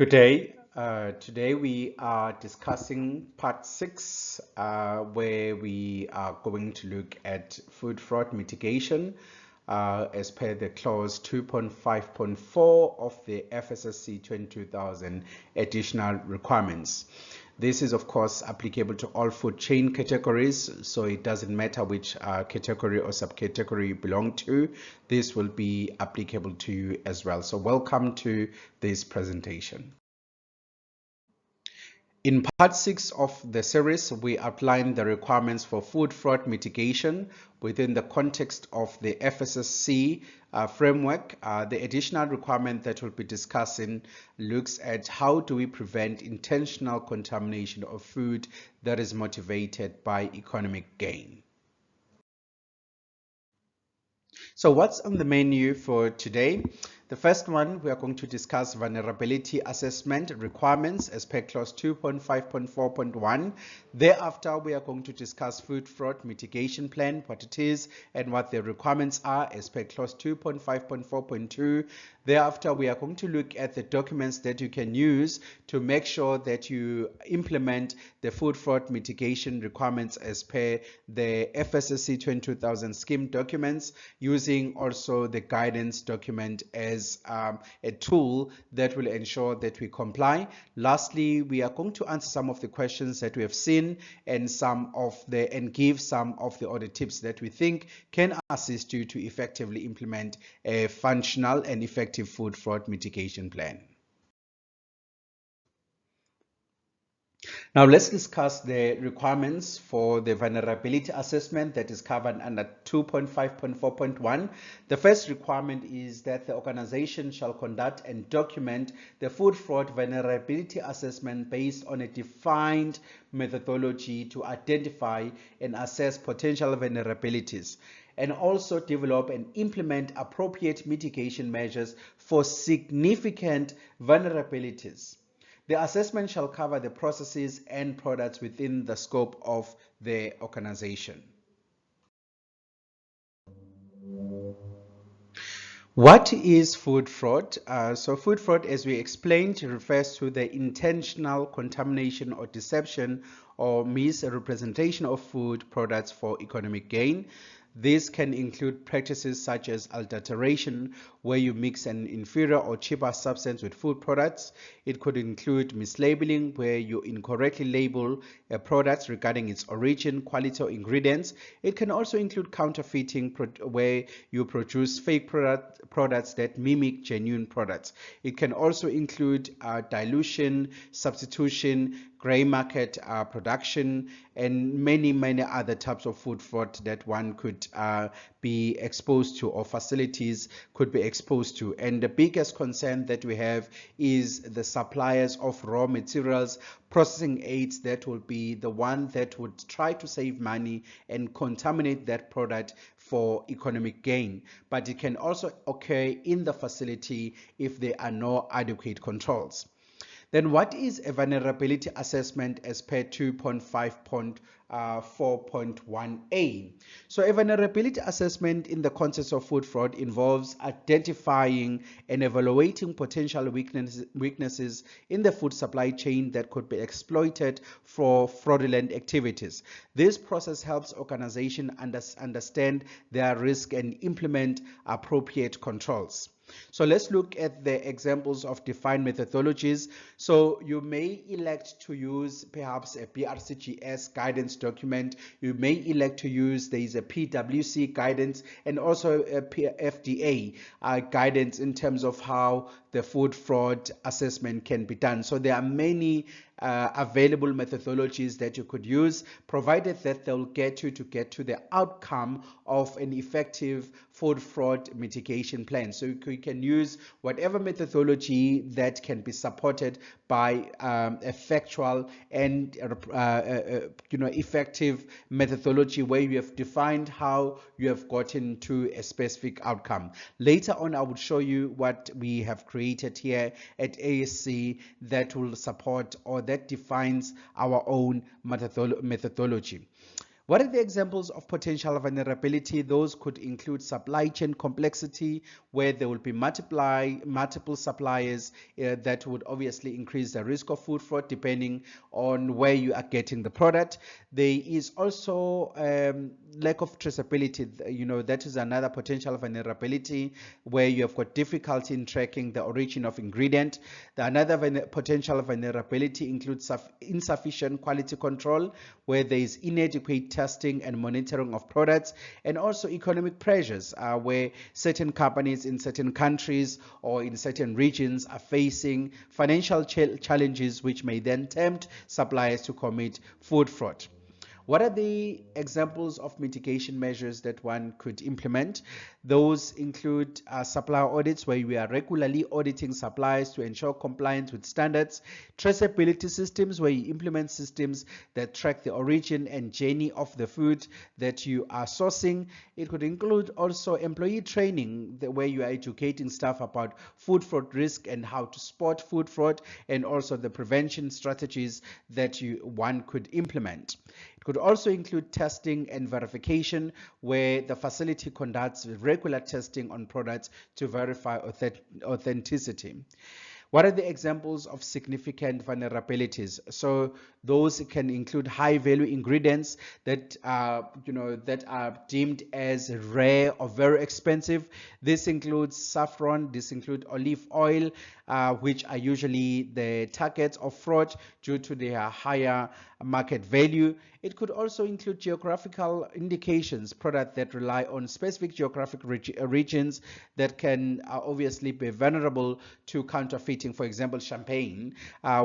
Good day. Today we are discussing part 6, where we are going to look at food fraud mitigation as per the clause 2.5.4 of the FSSC 22000 additional requirements. This is, of course, applicable to all food chain categories, so it doesn't matter which category or subcategory you belong to. This will be applicable to you as well. So welcome to this presentation. In part 6 of the series, we outline the requirements for food fraud mitigation within the context of the FSSC framework. The additional requirement that we'll be discussing looks at how do we prevent intentional contamination of food that is motivated by economic gain. So what's on the menu for today? The first one, we are going to discuss vulnerability assessment requirements as per clause 2.5.4.1. Thereafter, we are going to discuss food fraud mitigation plan, what it is and what the requirements are as per clause 2.5.4.2. Thereafter, we are going to look at the documents that you can use to make sure that you implement the food fraud mitigation requirements as per the FSSC 22000 scheme documents, using also the guidance document as a tool that will ensure that we comply. Lastly, we are going to answer some of the questions that we have seen and give some of the other tips that we think can assist you to effectively implement a functional and effective food fraud mitigation plan. Now let's discuss the requirements for the vulnerability assessment that is covered under 2.5.4.1. The first requirement is that the organization shall conduct and document the food fraud vulnerability assessment based on a defined methodology to identify and assess potential vulnerabilities, and also develop and implement appropriate mitigation measures for significant vulnerabilities. The assessment shall cover the processes and products within the scope of the organization. What is food fraud? So food fraud, as we explained, refers to the intentional contamination or deception or misrepresentation of food products for economic gain. This can include practices such as adulteration, where you mix an inferior or cheaper substance with food products. It could include mislabeling, where you incorrectly label a product regarding its origin, quality, or ingredients. It can also include counterfeiting, where you produce fake products that mimic genuine products. It can also include dilution, substitution, grey market production, and many other types of food fraud that one could be exposed to, or facilities could be exposed to. And the biggest concern that we have is the suppliers of raw materials, processing aids, that will be the one that would try to save money and contaminate that product for economic gain. But it can also occur in the facility if there are no adequate controls. Then what is a vulnerability assessment as per 2.5.4.1a? So a vulnerability assessment in the context of food fraud involves identifying and evaluating potential weaknesses in the food supply chain that could be exploited for fraudulent activities. This process helps organizations understand their risk and implement appropriate controls. So let's look at the examples of defined methodologies. So you may elect to use perhaps a BRCGS guidance document. You may elect to use, there is a PwC guidance and also a FDA guidance in terms of how the food fraud assessment can be done. So there are many available methodologies that you could use, provided that they'll get you to the outcome of an effective food fraud mitigation plan. So you can use whatever methodology that can be supported by a factual and effective methodology where you have defined how you have gotten to a specific outcome. Later on, I will show you what we have created here at ASC that will support or that defines our own methodology. What are the examples of potential vulnerability? Those could include supply chain complexity, where there will be multiple suppliers that would obviously increase the risk of food fraud depending on where you are getting the product. There is also lack of traceability. That is another potential vulnerability where you have got difficulty in tracking the origin of ingredient. Another potential vulnerability includes insufficient quality control, where there is inadequate testing and monitoring of products, and also economic pressures, where certain companies in certain countries or in certain regions are facing financial challenges, which may then tempt suppliers to commit food fraud. What are the examples of mitigation measures that one could implement? Those include supplier audits, where we are regularly auditing suppliers to ensure compliance with standards; traceability systems, where you implement systems that track the origin and journey of the food that you are sourcing. It could include also employee training, where you are educating staff about food fraud risk and how to spot food fraud, and also the prevention strategies that one could implement. It could also include testing and verification, where the facility conducts regular testing on products to verify authenticity. What are the examples of significant vulnerabilities? So those can include high value ingredients that are deemed as rare or very expensive. This includes saffron, this includes olive oil, which are usually the targets of fraud due to their higher market value. It could also include geographical indications, products that rely on specific geographic regions that can obviously be vulnerable to counterfeiting. For example, champagne,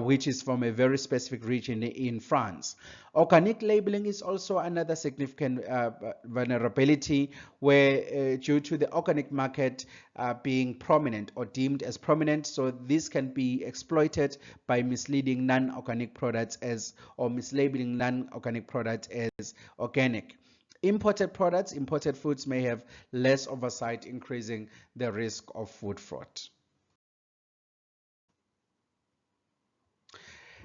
which is from a very specific region in France. Organic labeling is also another significant vulnerability, where due to the organic market being prominent or deemed as prominent, so this can be exploited by misleading non-organic products or mislabeling non-organic products as organic. Imported foods may have less oversight, increasing the risk of food fraud.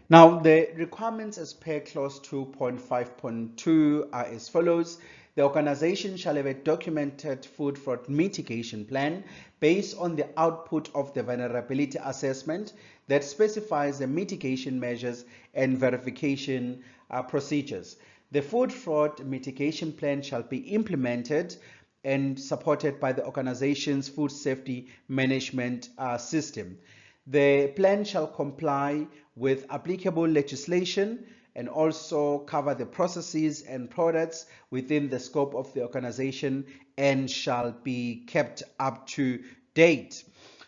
Now, the requirements as per clause 2.5.2 are as follows. The organization shall have a documented food fraud mitigation plan based on the output of the vulnerability assessment that specifies the mitigation measures and verification procedures. The food fraud mitigation plan shall be implemented and supported by the organization's food safety management system. The plan shall comply with applicable legislation and also cover the processes and products within the scope of the organization and shall be kept up to date.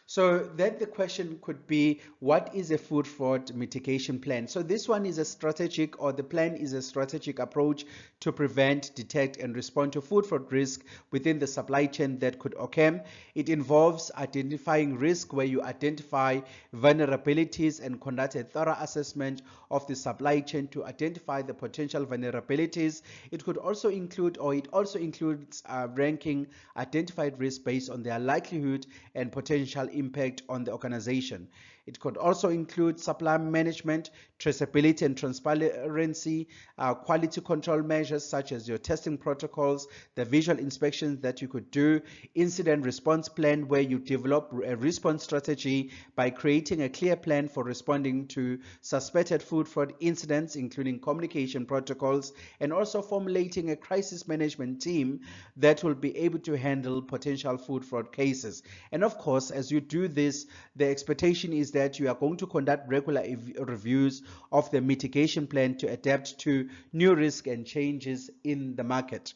So then the question could be, what is a food fraud mitigation plan? So this one is the plan is a strategic approach to prevent, detect, and respond to food fraud risk within the supply chain that could occur. It involves identifying risk, where you identify vulnerabilities and conduct a thorough assessment of the supply chain to identify the potential vulnerabilities. It also includes ranking identified risks based on their likelihood and potential impact on the organization. It could also include supply management, traceability and transparency, quality control measures such as your testing protocols, the visual inspections that you could do, incident response plan, where you develop a response strategy by creating a clear plan for responding to suspected food fraud incidents, including communication protocols, and also formulating a crisis management team that will be able to handle potential food fraud cases. And of course, as you do this, the expectation is that you are going to conduct regular reviews of the mitigation plan to adapt to new risks and changes in the market.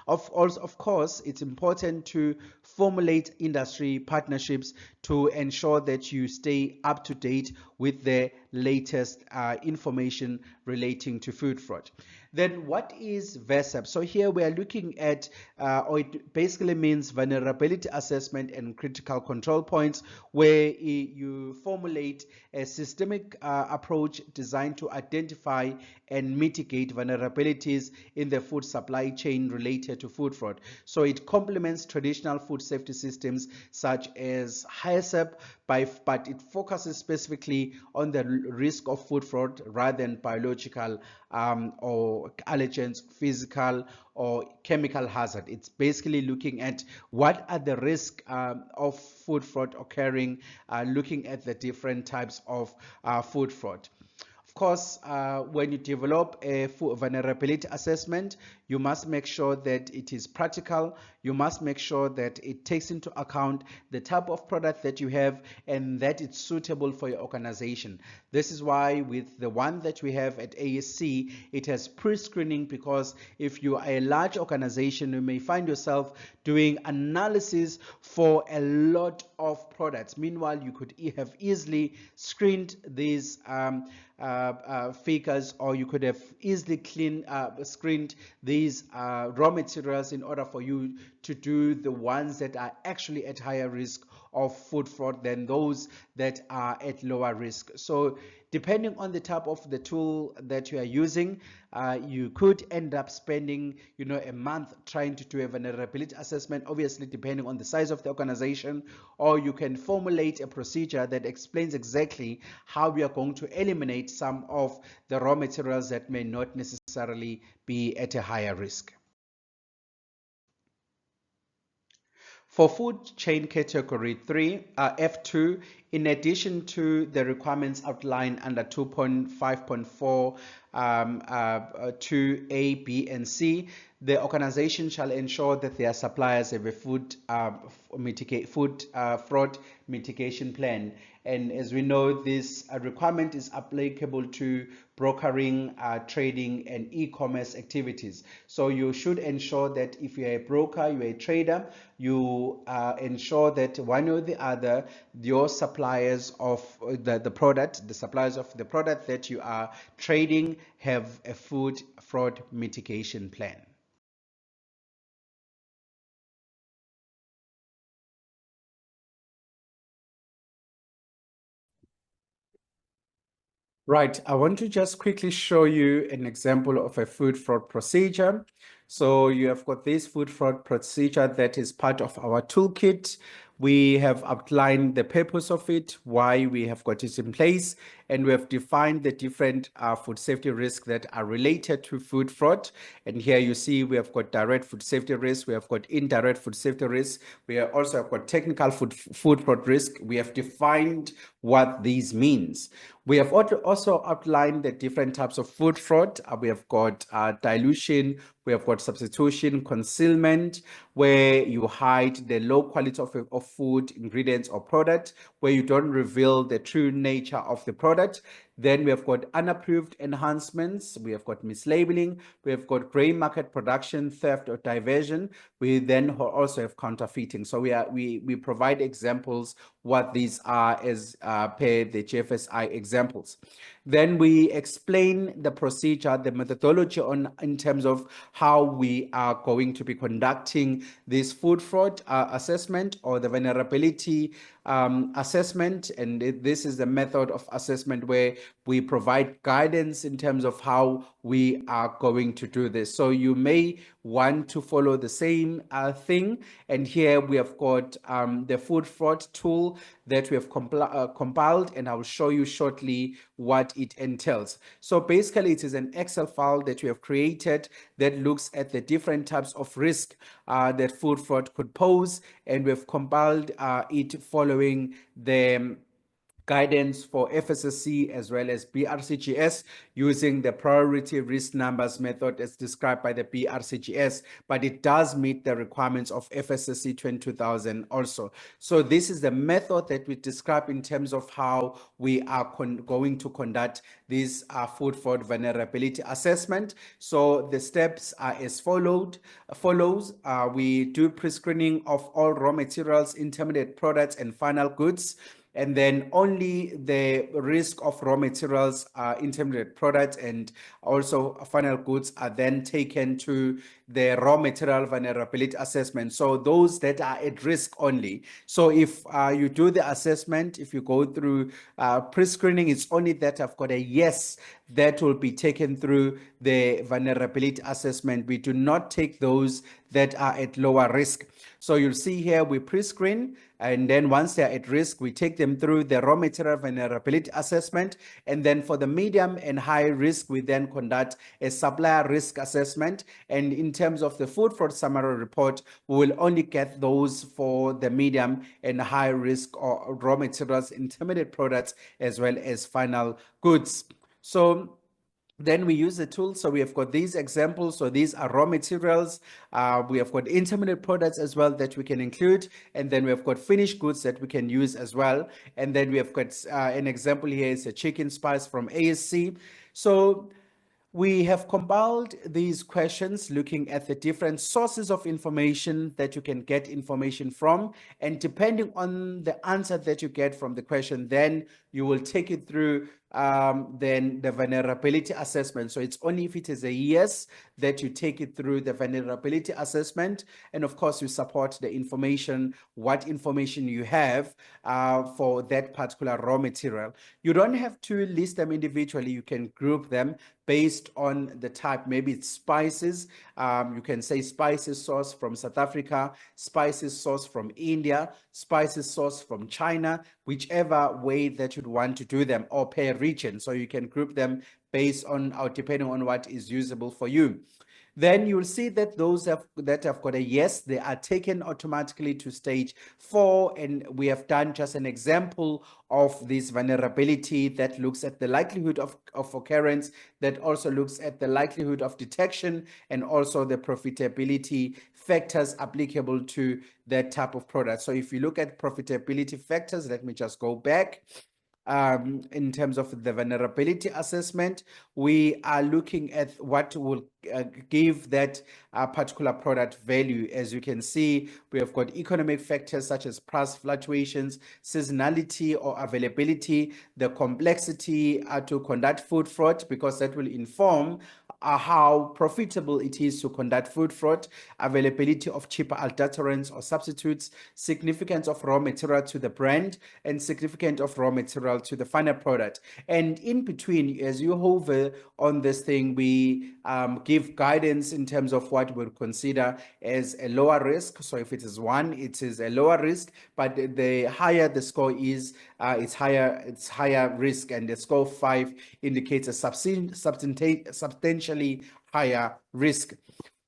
Of course, it's important to formulate industry partnerships to ensure that you stay up to date with the latest information relating to food fraud. Then what is VSAP? So here we are looking at, or it basically means vulnerability assessment and critical control points, where you formulate a systemic approach designed to identify and mitigate vulnerabilities in the food supply chain related to food fraud. So it complements traditional food safety systems such as HISAP, but it focuses specifically on the risk of food fraud rather than biological or or allergens, physical or chemical hazard. It's basically looking at what are the risks of food fraud occurring, looking at the different types of food fraud. Of course, when you develop a vulnerability assessment, you must make sure that it is practical. You must make sure that it takes into account the type of product that you have and that it's suitable for your organization. This is why with the one that we have at ASC, it has pre-screening, because if you are a large organization, you may find yourself doing analysis for a lot of products. Meanwhile, you could have easily screened these figures, or you could have easily screened these raw materials in order for you to do the ones that are actually at higher risk of food fraud than those that are at lower risk. So depending on the type of the tool that you are using, you could end up spending, a month trying to do a vulnerability assessment, obviously depending on the size of the organization, or you can formulate a procedure that explains exactly how we are going to eliminate some of the raw materials that may not necessarily be at a higher risk. For food chain category 3, F2, in addition to the requirements outlined under 2.5.4 to A, B, and C, the organization shall ensure that their suppliers have a food fraud mitigation plan. And as we know, this requirement is applicable to brokering, trading, and e-commerce activities. So you should ensure that if you're a broker, you're a trader, you ensure that one or the other, your suppliers of the suppliers of the product that you are trading have a food fraud mitigation plan. Right, I want to just quickly show you an example of a food fraud procedure. So you have got this food fraud procedure that is part of our toolkit. We have outlined the purpose of it, why we have got it in place, and we have defined the different food safety risks that are related to food fraud. And here you see we have got direct food safety risk, we have got indirect food safety risk, we also have got technical food fraud risk. We have defined what these means. We have also outlined the different types of food fraud. We have got dilution, we have got substitution, concealment, where you hide the low quality of food, ingredients, or product, where you don't reveal the true nature of the product. Then we have got unapproved enhancements, we have got mislabeling, we have got gray market production, theft, or diversion. We then also have counterfeiting. So we provide examples what these are as per the GFSI examples. Then we explain the procedure, the methodology in terms of how we are going to be conducting this food fraud assessment, or the vulnerability assessment. And this is the method of assessment where we provide guidance in terms of how we are going to do this. So you may want to follow the same thing. And here we have got the food fraud tool that we have compiled, and I will show you shortly what it entails. So basically, it is an Excel file that we have created that looks at the different types of risk that food fraud could pose, and we've compiled it following the guidance for FSSC as well as BRCGS using the priority risk numbers method as described by the BRCGS, but it does meet the requirements of FSSC 22000 also. So this is the method that we describe in terms of how we are going to conduct this food fraud vulnerability assessment. So the steps are as follows. We do pre-screening of all raw materials, intermediate products, and final goods. And then only the risk of raw materials, intermediate products, and also final goods are then taken to the raw material vulnerability assessment. So those that are at risk only. So if you do the assessment, if you go through pre-screening, it's only that I've got a yes that will be taken through the vulnerability assessment. We do not take those that are at lower risk. So you'll see here we pre-screen, and then once they're at risk, we take them through the raw material vulnerability assessment. And then for the medium and high risk, we then conduct a supplier risk assessment. And in terms of the food fraud summary report, we will only get those for the medium and high risk or raw materials, intermediate products, as well as final goods. So then we use the tool. So we have got these examples. So these are raw materials. We have got intermediate products as well that we can include. And then we have got finished goods that we can use as well. And then we have got an example here is a chicken spice from ASC. So we have compiled these questions looking at the different sources of information that you can get information from. And depending on the answer that you get from the question, then you will take it through then the vulnerability assessment. So it's only if it is a yes that you take it through the vulnerability assessment. And of course, you support the information, what information you have for that particular raw material. You don't have to list them individually. You can group them based on the type. Maybe it's spices. You can say spices sourced from South Africa, spices sourced from India, spices sourced from China, whichever way that you'd want to do them, or per region. So you can group them based on or depending on what is usable for you. Then you'll see that those that have got a yes, they are taken automatically to stage 4. And we have done just an example of this vulnerability that looks at the likelihood of occurrence, that also looks at the likelihood of detection, and also the profitability factors applicable to that type of product. So if you look at profitability factors, let me just go back. In terms of the vulnerability assessment, we are looking at what will give that particular product value. As you can see, we have got economic factors such as price fluctuations, seasonality or availability, the complexity to conduct food fraud, because that will inform how profitable it is to conduct food fraud, availability of cheaper adulterants or substitutes, significance of raw material to the brand, and significance of raw material to the final product. And in between, as you hover on this thing, we give guidance in terms of what we'll consider as a lower risk. So if it is 1, it is a lower risk, but the higher the score is, it's higher risk, and the score 5 indicates a substantially higher risk.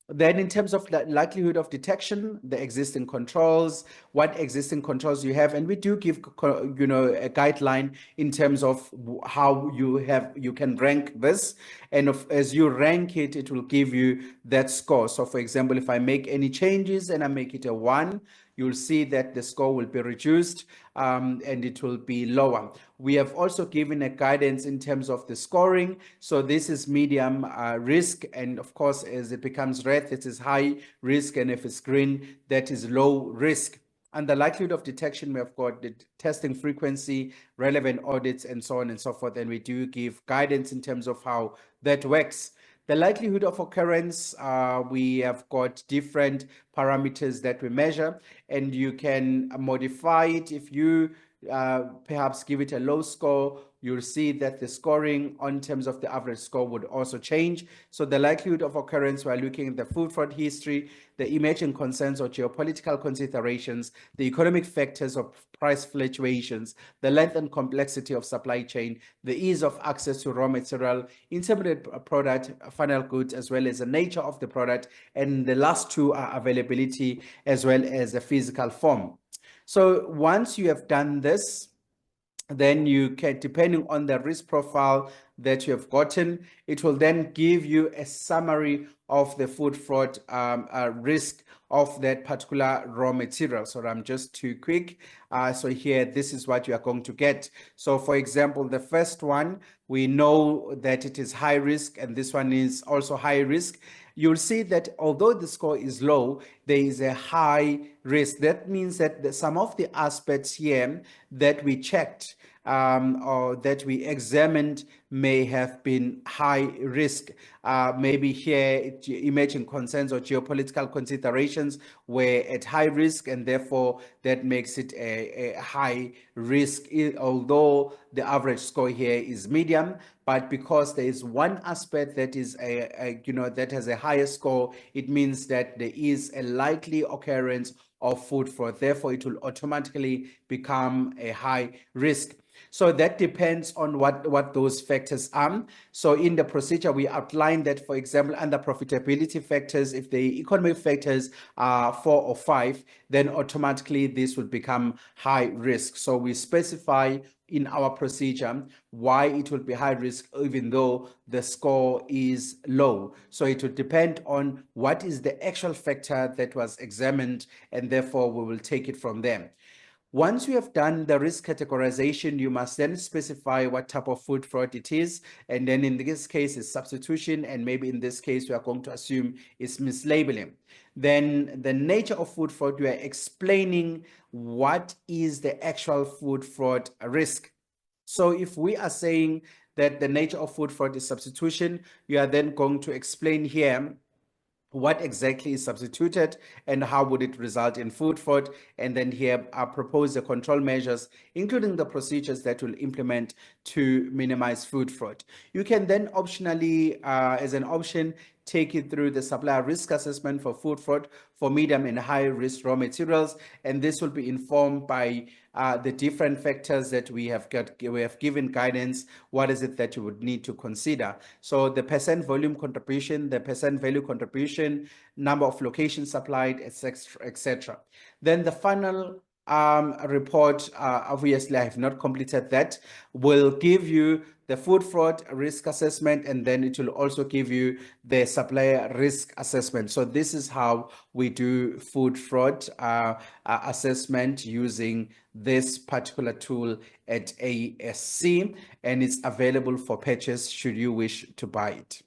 Then in terms of the likelihood of detection, the existing controls, what existing controls you have, and we do give a guideline in terms of how you can rank this, and as you rank it, it will give you that score. So for example, if I make any changes and I make it a 1, you'll see that the score will be reduced and it will be lower. We have also given a guidance in terms of the scoring. So this is medium risk, and of course, as it becomes red, it is high risk, and if it's green, that is low risk. And the likelihood of detection, we have got the testing frequency, relevant audits, and so on and so forth. And we do give guidance in terms of how that works. The likelihood of occurrence, we have got different parameters that we measure, and you can modify it. If you perhaps give it a low score, you'll see that the scoring on terms of the average score would also change. So the likelihood of occurrence, we're looking at the food fraud history, the emerging concerns or geopolitical considerations, the economic factors of price fluctuations, the length and complexity of supply chain, the ease of access to raw material, intermediate product, final goods, as well as the nature of the product. And the last 2 are availability as well as the physical form. So once you have done this, then you can, depending on the risk profile that you have gotten, it will then give you a summary of the food fraud risk of that particular raw material. So I'm just too quick. So here, this is what you are going to get. So for example, the first one, we know that it is high risk, and this one is also high risk. You'll see that although the score is low, there is a high risk. That means that some of the aspects here that we checked or that we examined may have been high risk. Maybe here emerging concerns or geopolitical considerations were at high risk, and therefore that makes it a high risk, although the average score here is medium. But because there is one aspect that is that has a higher score, it means that there is a likely occurrence of food fraud. Therefore, it will automatically become a high risk. So that depends on what those factors are. So in the procedure, we outline that, for example, under profitability factors, if the economic factors are 4 or 5, then automatically this will become high risk. So we specify in our procedure why it will be high risk even though the score is low. So it will depend on what is the actual factor that was examined, and therefore we will take it from there. Once you have done the risk categorization, you must then specify what type of food fraud it is. And then in this case, it's substitution. And maybe in this case, we are going to assume it's mislabeling. Then the nature of food fraud, you are explaining what is the actual food fraud risk. So if we are saying that the nature of food fraud is substitution, you are then going to explain here what exactly is substituted and how would it result in food fraud. And then here I propose the control measures, including the procedures that will implement to minimize food fraud. You can then optionally, as an option, take it through the supplier risk assessment for food fraud for medium and high risk raw materials, and this will be informed by the different factors that we have given guidance. What is it that you would need to consider? So the percent volume contribution, the percent value contribution, number of locations supplied, etc., etc. Then the final report, obviously I have not completed that, will give you the food fraud risk assessment, and then it will also give you the supplier risk assessment. So this is how we do food fraud assessment using this particular tool at FSSC, and it's available for purchase should you wish to buy it.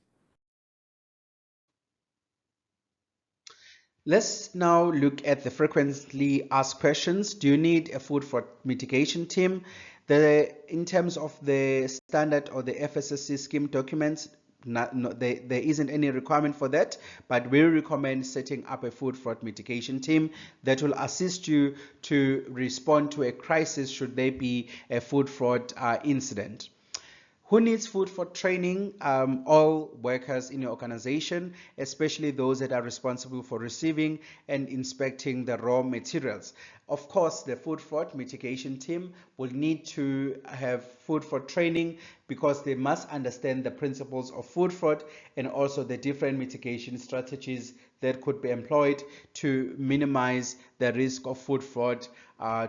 Let's now look at the frequently asked questions. Do you need a food fraud mitigation team? In terms of the standard or the FSSC scheme documents, there isn't any requirement for that, but we recommend setting up a food fraud mitigation team that will assist you to respond to a crisis should there be a food fraud incident. Who needs food fraud training? All workers in your organization, especially those that are responsible for receiving and inspecting the raw materials. Of course, the food fraud mitigation team will need to have food fraud training because they must understand the principles of food fraud and also the different mitigation strategies that could be employed to minimize the risk of food fraud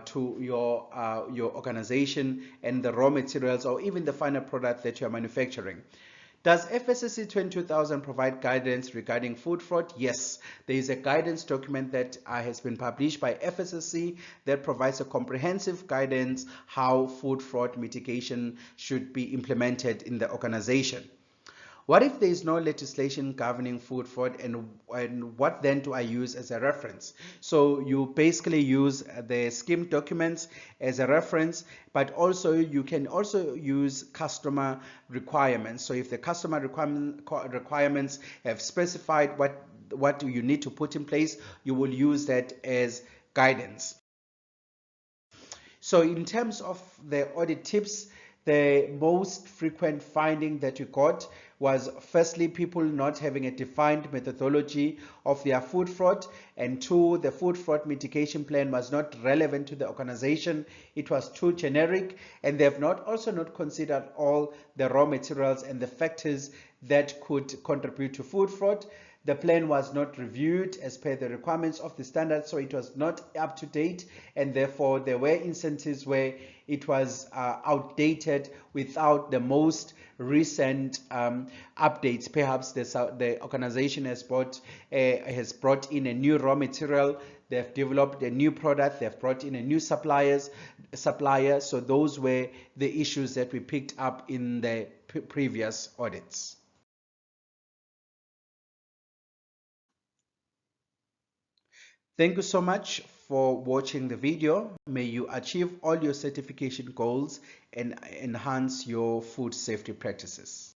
to your organization and the raw materials or even the final product that you're manufacturing. Does FSSC 22000 provide guidance regarding food fraud? Yes, there is a guidance document that has been published by FSSC that provides a comprehensive guidance how food fraud mitigation should be implemented in the organization. What if there is no legislation governing food fraud, and what then do I use as a reference? So you basically use the scheme documents as a reference, but also you can also use customer requirements. So if the customer requirements have specified what you need to put in place, you will use that as guidance. So in terms of the audit tips, the most frequent finding that you got was firstly people not having a defined methodology of their food fraud, and two, the food fraud mitigation plan was not relevant to the organization. It was too generic, and they have also not considered all the raw materials and the factors that could contribute to food fraud. The plan was not reviewed as per the requirements of the standard, so it was not up to date, and therefore there were instances where it was outdated without the most recent updates. Perhaps the organization has brought in a new raw material, they've developed a new product, they've brought in a new supplier. So those were the issues that we picked up in the previous audits. Thank you so much for watching the video. May you achieve all your certification goals and enhance your food safety practices.